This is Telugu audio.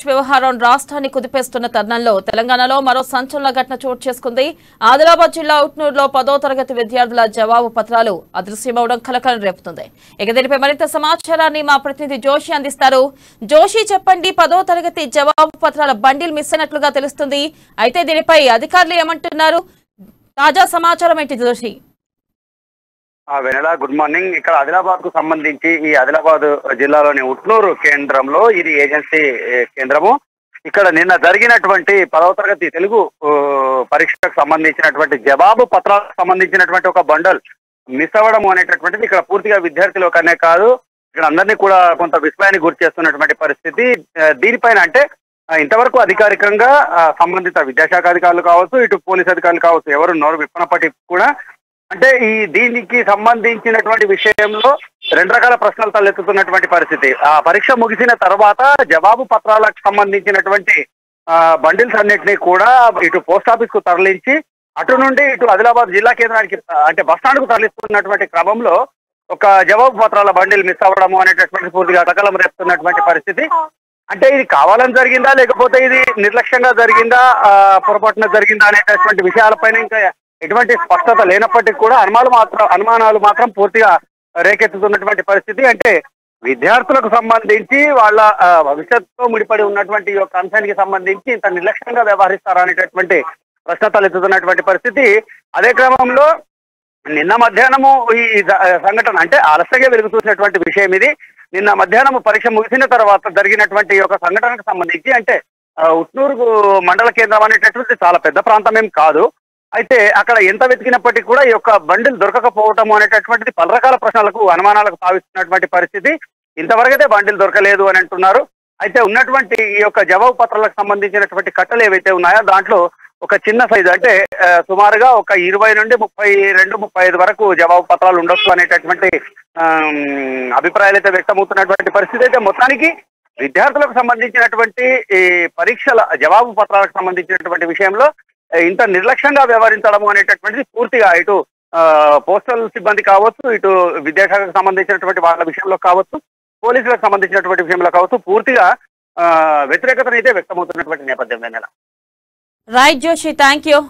వ్యవహారం రాష్ట్రాన్ని కుదిపేస్తున్న తరుణంలో తెలంగాణలో మరో సంచలన ఘటన చోటు చేసుకుంది. ఆదిలాబాద్ జిల్లా ఉట్నూరులో 10వ తరగతి విద్యార్థుల జవాబు పత్రాలు అదృశ్యమవడం కలకలం రేపుతుంది. ఇక దీనిపై మరింత సమాచారాన్ని మా ప్రతినిధి జోషి అందిస్తారు. జోషి, చెప్పండి, 10వ తరగతి జవాబు పత్రాల బండిల్ మిస్ అయినట్లుగా తెలుస్తుంది. అయితే దీనిపై అధికారులు ఏమంటున్నారు? తాజా సమాచారం ఏంటి జోషి? వెనెల, గుడ్ మార్నింగ్. ఇక్కడ ఆదిలాబాద్ కు సంబంధించి ఈ ఆదిలాబాద్ జిల్లాలోని ఉట్నూరు కేంద్రంలో ఇది ఏజెన్సీ కేంద్రము. ఇక్కడ నిన్న జరిగినటువంటి 10వ తరగతి తెలుగు పరీక్షకు సంబంధించినటువంటి జవాబు పత్రాలకు సంబంధించినటువంటి ఒక బండల్ మిస్ అవ్వడం అనేటటువంటిది ఇక్కడ పూర్తిగా విద్యార్థులకనే కాదు, ఇక్కడ అందరినీ కూడా కొంత విస్మయానికి గురి చేస్తున్నటువంటి పరిస్థితి. దీనిపైన అంటే ఇంతవరకు అధికారికంగా సంబంధిత విద్యాశాఖ అధికారులు కావచ్చు, ఇటు పోలీస్ అధికారులు కావచ్చు, ఎవరు నోరు విప్పనప్పటికీ కూడా అంటే దీనికి సంబంధించినటువంటి విషయంలో రెండు రకాల ప్రశ్నలు తలెత్తుతున్నటువంటి పరిస్థితి. ఆ పరీక్ష ముగిసిన తర్వాత జవాబు పత్రాలకు సంబంధించినటువంటి బండిల్స్ అన్నింటినీ కూడా ఇటు పోస్ట్ ఆఫీస్ కు తరలించి అటు నుండి ఇటు ఆదిలాబాద్ జిల్లా కేంద్రానికి అంటే బస్టాండ్ కు తరలిస్తున్నటువంటి క్రమంలో ఒక జవాబు పత్రాల బండిల్ మిస్ అవ్వడము అనేటటువంటి పూర్తిగా కలకలం రేపుతున్నటువంటి పరిస్థితి. అంటే ఇది కావాలని జరిగిందా, లేకపోతే ఇది నిర్లక్ష్యంగా జరిగిందా, పొరపాటున జరిగిందా అనేటటువంటి విషయాలపైన ఇంకా ఎటువంటి స్పష్టత లేనప్పటికీ కూడా అనుమానాలు మాత్రం పూర్తిగా రేకెత్తుతున్నటువంటి పరిస్థితి. అంటే విద్యార్థులకు సంబంధించి వాళ్ళ భవిష్యత్తుతో ముడిపడి ఉన్నటువంటి ఈ యొక్క అంశానికి సంబంధించి ఇంత నిర్లక్ష్యంగా వ్యవహరిస్తారా అనేటటువంటి ప్రశ్న తలెత్తుతున్నటువంటి పరిస్థితి. అదే క్రమంలో నిన్న మధ్యాహ్నము ఈ సంఘటన అంటే ఆలస్యంగా వెలుగు చూసినటువంటి విషయం ఇది. నిన్న మధ్యాహ్నం పరీక్ష ముగిసిన తర్వాత జరిగినటువంటి ఒక సంఘటనకు సంబంధించి అంటే ఉట్నూరు మండల కేంద్రం అనేటటువంటి చాలా పెద్ద ప్రాంతం ఏం కాదు. అయితే అక్కడ ఎంత వెతికినప్పటికీ కూడా ఈ యొక్క బండిల్ దొరకకపోవటం అనేటటువంటిది పలు రకాల ప్రశ్నలకు అనుమానాలకు తావిస్తున్నటువంటి పరిస్థితి. ఇంతవరకైతే బండిల్ దొరకలేదు అని అంటున్నారు. అయితే ఉన్నటువంటి ఈ యొక్క జవాబు పత్రాలకు సంబంధించినటువంటి కట్టలు ఏవైతే ఉన్నాయో దాంట్లో ఒక చిన్న సైజు అంటే సుమారుగా ఒక 20 నుండి 32-35 వరకు జవాబు పత్రాలు ఉండొచ్చు అనేటటువంటి అభిప్రాయాలు అయితే వ్యక్తమవుతున్నటువంటి పరిస్థితి. అయితే మొత్తానికి విద్యార్థులకు సంబంధించినటువంటి ఈ పరీక్షల జవాబు పత్రాలకు సంబంధించినటువంటి విషయంలో ఇంత నిర్లక్ష్యంగా వ్యవహరించడము అనేటటువంటిది పూర్తిగా ఇటు పోస్టల్ సిబ్బంది కావచ్చు, ఇటు విద్యాశాఖకు సంబంధించినటువంటి వాళ్ళ విషయంలో కావచ్చు, పోలీసులకు సంబంధించినటువంటి విషయంలో కావచ్చు, పూర్తిగా వ్యతిరేకతను అయితే వ్యక్తమవుతున్నటువంటి నేపథ్యం. Right Joshi, thank you.